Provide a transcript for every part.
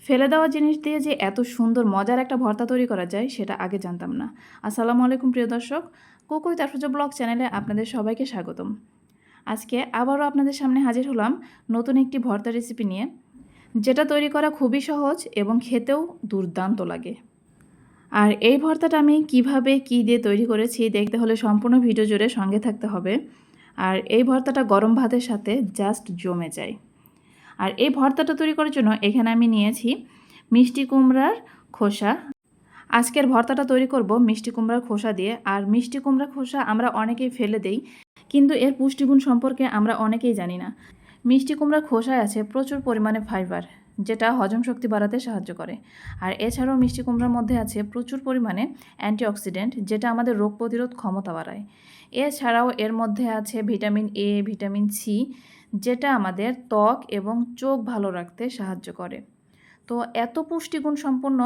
ফেলে দেওয়া জিনিস দিয়ে যে এত সুন্দর মজার একটা ভর্তা তৈরি করা যায় সেটা আগে জানতাম না। আসসালামু আলাইকুম প্রিয় দর্শক, কুক উইথ আফরোজা ব্লগ চ্যানেলে আপনাদের সবাইকে স্বাগতম। আজকে আবারও আপনাদের সামনে হাজির হলাম নতুন একটি ভর্তা রেসিপি নিয়ে, যেটা তৈরি করা খুবই সহজ এবং খেতেও দুর্দান্ত লাগে। আর এই ভর্তাটা আমি কিভাবে কী দিয়ে তৈরি করেছি দেখতে হলে সম্পূর্ণ ভিডিও জুড়ে সঙ্গে থাকতে হবে। আর এই ভর্তাটা গরম ভাতের সাথে জাস্ট জমে যায়। আর এই ভর্তাটা তৈরি করার জন্য এখানে আমি নিয়েছি মিষ্টি কুমড়ার খোসা। আজকের ভর্তাটা তৈরি করব মিষ্টি কুমড়ার খোসা দিয়ে। আর মিষ্টি কুমড়ার খোসা আমরা অনেকেই ফেলে দেই, কিন্তু এর পুষ্টিগুণ সম্পর্কে আমরা অনেকেই জানি না। মিষ্টি কুমড়ার খোসায় আছে প্রচুর পরিমাণে ফাইবার, যেটা হজম শক্তি বাড়াতে সাহায্য করে। আর এছাড়াও মিষ্টি কুমড়ার মধ্যে আছে প্রচুর পরিমাণে অ্যান্টিঅক্সিডেন্ট, যেটা আমাদের রোগ প্রতিরোধ ক্ষমতা বাড়ায়। এছাড়াও এর মধ্যে আছে ভিটামিন এ, ভিটামিন সি, যেটা আমাদের ত্বক এবং চোখ ভালো রাখতে সাহায্য করে। তো এত পুষ্টিগুণ সম্পন্ন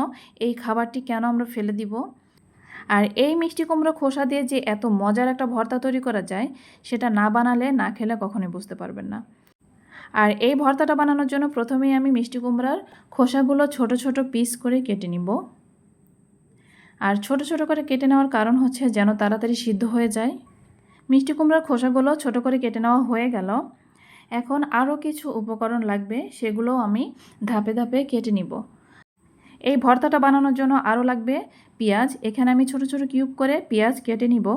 এই খাবারটি কেন আমরা ফেলে দিব? আর এই মিষ্টি কুমড়ো খোসা দিয়ে যে এত মজার একটা ভর্তা তৈরি করা যায়, সেটা না বানালে না খেলে কখনোই বুঝতে পারবেন না। আর এই ভর্তাটা বানানোর জন্য প্রথমেই আমি মিষ্টি কুমড়ার খোসাগুলো ছোট ছোট পিস করে কেটে নিব। আর ছোট ছোট করে কেটে নেওয়ার কারণ হচ্ছে যেন তাড়াতাড়ি সিদ্ধ হয়ে যায়। মিষ্টি কুমড়ার খোসাগুলো ছোট করে কেটে নেওয়া হয়ে গেল। এখন আরও কিছু উপকরণ লাগবে, সেগুলো আমি ধাপে ধাপে কেটে নিব। এই ভর্তাটা বানানোর জন্য আরও লাগবে পেঁয়াজ। এখানে আমি ছোট ছোট কিউব করে পেঁয়াজ কেটে নিব।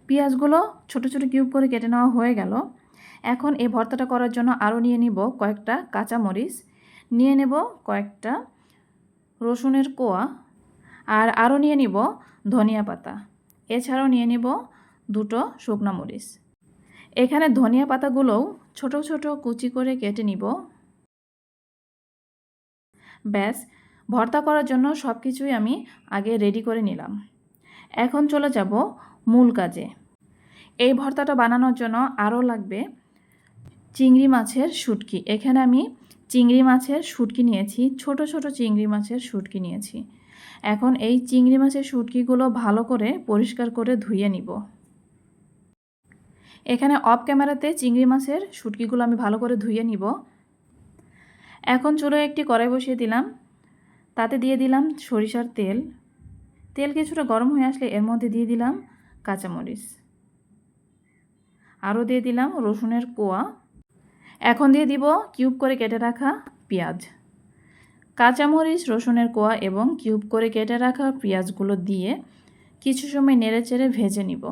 পেঁয়াজগুলো ছোট ছোট কিউব করে কেটে নেওয়া হয়ে গেল। এখন এই ভর্তাটা করার জন্য আরও নিয়ে নিব কয়েকটা কাঁচামরিচ, নিয়ে নেব কয়েকটা রসুনের কোয়া, আর আরও নিয়ে নিব ধনিয়া পাতা। এছাড়াও নিয়ে নিব দুটো শুকনো মরিচ। এখানে ধনিয়া পাতাগুলোও ছোট ছোট কুচি করে কেটে নিব। ব্যাস, ভর্তা করার জন্য সব কিছুই আমি আগে রেডি করে নিলাম। এখন চলে যাব মূল কাজে। এই ভর্তাটা বানানোর জন্য আরও লাগবে চিংড়ি মাছের শুটকি। এখানে আমি চিংড়ি মাছের শুটকি নিয়েছি, ছোট ছোট চিংড়ি মাছের শুটকি নিয়েছি। এখন এই চিংড়ি মাছের শুটকিগুলো ভালো করে পরিষ্কার করে ধুয়ে নিব। এখানে অফ ক্যামেরাতে চিংড়ি মাছের শুটকিগুলো আমি ভালো করে ধুয়ে নিব। এখন চুলোয় একটি কড়াই বসিয়ে দিলাম, তাতে দিয়ে দিলাম সরিষার তেল। তেল কিছুটা গরম হয়ে আসলে এর মধ্যে দিয়ে দিলাম কাঁচামরিচ, আরও দিয়ে দিলাম রসুনের কোয়া। এখন দিয়ে দিব কিউব করে কেটে রাখা পেঁয়াজ। কাঁচামরিচ, রসুনের কোয়া এবং কিউব করে কেটে রাখা পেঁয়াজগুলো দিয়ে কিছু সময় নেড়েচেড়ে ভেজে নিব।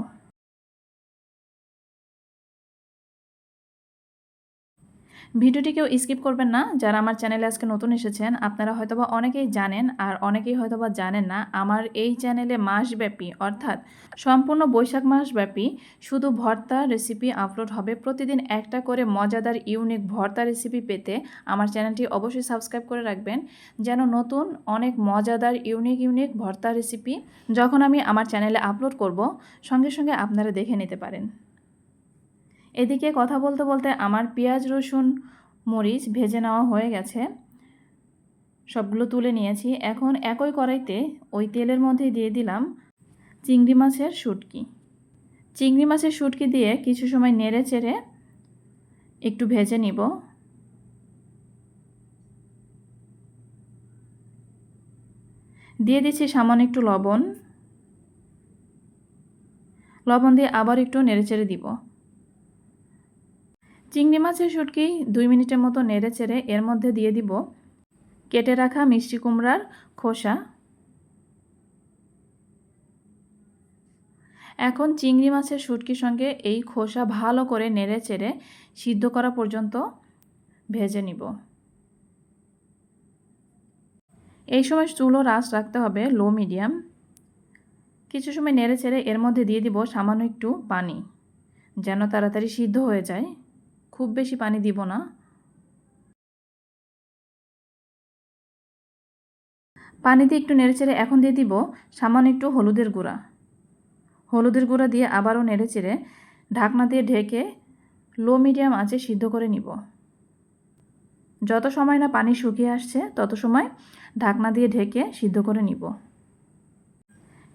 ভিডিওটি কেউ স্কিপ করবেন না। যারা আমার চ্যানেলে আজকে নতুন এসেছেন, আপনারা হয়তোবা অনেকেই জানেন আর অনেকেই হয়তোবা জানেন না, আমার এই চ্যানেলে মাসব্যাপী অর্থাৎ সম্পূর্ণ বৈশাখ মাসব্যাপী শুধু ভর্তা রেসিপি আপলোড হবে। প্রতিদিন একটা করে মজাদার ইউনিক ভর্তা রেসিপি পেতে আমার চ্যানেলটি অবশ্যই সাবস্ক্রাইব করে রাখবেন, যেন নতুন অনেক মজাদার ইউনিক ভর্তা রেসিপি যখন আমি আমার চ্যানেলে আপলোড করব, সঙ্গে সঙ্গে আপনারা দেখে নিতে পারেন। এদিকে কথা বলতে বলতে আমার পেঁয়াজ, রসুন, মরিচ ভেজে নেওয়া হয়ে গেছে। সবগুলো তুলে নিয়েছি। এখন একই কড়াইতে ওই তেলের মধ্যে দিয়ে দিলাম চিংড়ি মাছের শুটকি। চিংড়ি মাছের শুটকি দিয়ে কিছু সময় নেড়ে চেড়ে একটু ভেজে নিব। দিয়ে দিচ্ছি সামান্য একটু লবণ। লবণ দিয়ে আবার একটু নেড়ে চেড়ে দিব। চিংড়ি মাছের শুটকি 2 মিনিটের মতো নেড়ে চেড়ে এর মধ্যে দিয়ে দিব কেটে রাখা মিষ্টি কুমড়ার খোসা। এখন চিংড়ি মাছের শুটকির সঙ্গে এই খোসা ভালো করে নেড়ে চেড়ে সিদ্ধ করা পর্যন্ত ভেজে নিব। এই সময় চুলোর আঁচ রাখতে হবে লো মিডিয়াম। কিছু সময় নেড়ে চেড়ে এর মধ্যে দিয়ে দিব সামান্য একটু পানি, যেন তাড়াতাড়ি সিদ্ধ হয়ে যায়। খুব বেশি পানি দিব না। পানি দিয়ে একটু নেড়ে চেড়ে এখন দিয়ে দিব সামান্য একটু হলুদের গুঁড়া। হলুদের গুঁড়া দিয়ে আবারও নেড়ে চেড়ে ঢাকনা দিয়ে ঢেকে লো মিডিয়াম আঁচে সিদ্ধ করে নিব। যত সময় না পানি শুকিয়ে আসছে তত সময় ঢাকনা দিয়ে ঢেকে সিদ্ধ করে নিব।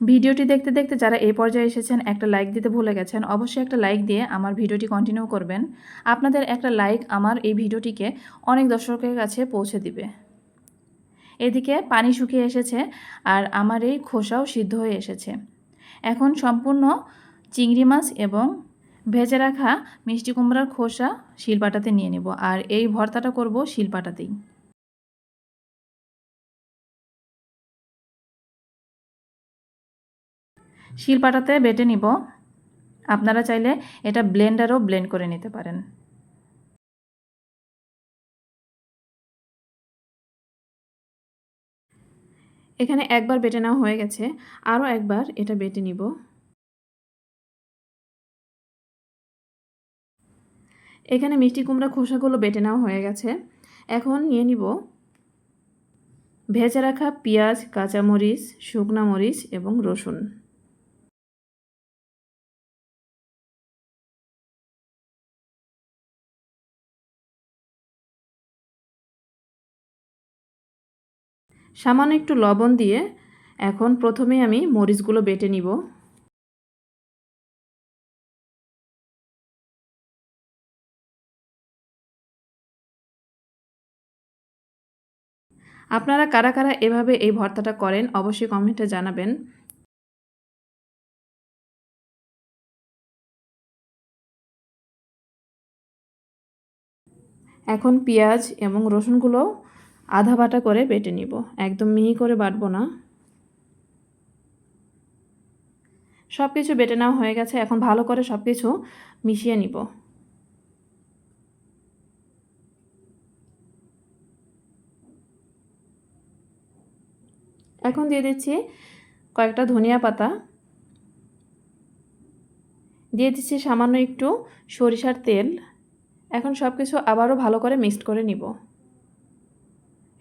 ভিডিওটি দেখতে দেখতে যারা এই পর্যায়ে এসেছেন একটা লাইক দিতে ভুলে গেছেন, অবশ্যই একটা লাইক দিয়ে আমার ভিডিওটি কন্টিনিউ করবেন। আপনাদের একটা লাইক আমার এই ভিডিওটিকে অনেক দর্শকের কাছে পৌঁছে দিবে। এদিকে পানি শুকিয়ে এসেছে আর আমার এই খোসাও সিদ্ধ হয়ে এসেছে। এখন সম্পূর্ণ চিংড়ি মাছ এবং ভেজে রাখা মিষ্টি কুমড়ার খোসা শিলপাটাতে নিয়ে নেব, আর এই ভর্তাটা করব শিলপাটাতেই। শিলপাটাতে বেটে নিব। আপনারা চাইলে এটা ব্লেন্ডারও ব্লেন্ড করে নিতে পারেন। এখানে একবার বেটে নেওয়া হয়ে গেছে, আরও একবার এটা বেটে নিব। এখানে মিষ্টি কুমড়া খোসাগুলো বেটে নেওয়া হয়ে গেছে। এখন নিয়ে নিব ভেজে রাখা পেঁয়াজ, কাঁচামরিচ, শুকনা মরিচ এবং রসুন। সামান্য একটু লবণ দিয়ে এখন প্রথমে আমি মরিচগুলো বেটে নিব। আপনারা কারা কারা এভাবে এই ভর্তাটা করেন অবশ্যই কমেন্টে জানাবেন। এখন পেঁয়াজ এবং রসুনগুলো আধা বাটা করে বেটে নিব, একদম মিহি করে বাটবো না। সব কিছু বেটে নেওয়া হয়ে গেছে, এখন ভালো করে সব কিছু মিশিয়ে নিব। এখন দিয়ে দিচ্ছি কয়েকটা ধনিয়া পাতা, দিয়ে দিচ্ছি সামান্য একটু সরিষার তেল। এখন সব কিছু আবারও ভালো করে মিক্সড করে নিব।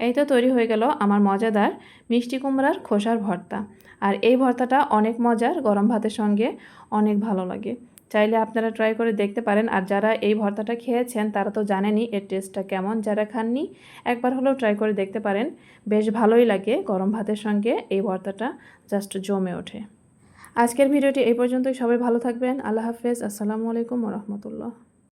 এই তো তৈরি হয়ে গেল আমার মজাদার মিষ্টি কুমড়ার খোসার ভর্তা। আর এই ভর্তাটা অনেক মজার, গরম ভাতের সঙ্গে অনেক ভালো লাগে। চাইলে আপনারা ট্রাই করে দেখতে পারেন। আর যারা এই ভর্তাটা খেয়েছেন তারা তো জানেনই এর টেস্টটা কেমন, যারা খাননি একবার হলেও ট্রাই করে দেখতে পারেন। বেশ ভালোই লাগে গরম ভাতের সঙ্গে, এই ভর্তাটা জাস্ট জমে ওঠে। আজকের ভিডিওটি এই পর্যন্তই। সবাই ভালো থাকবেন। আল্লাহ হাফেজ। আসসালামু আলাইকুম ওয়া রাহমাতুল্লাহ।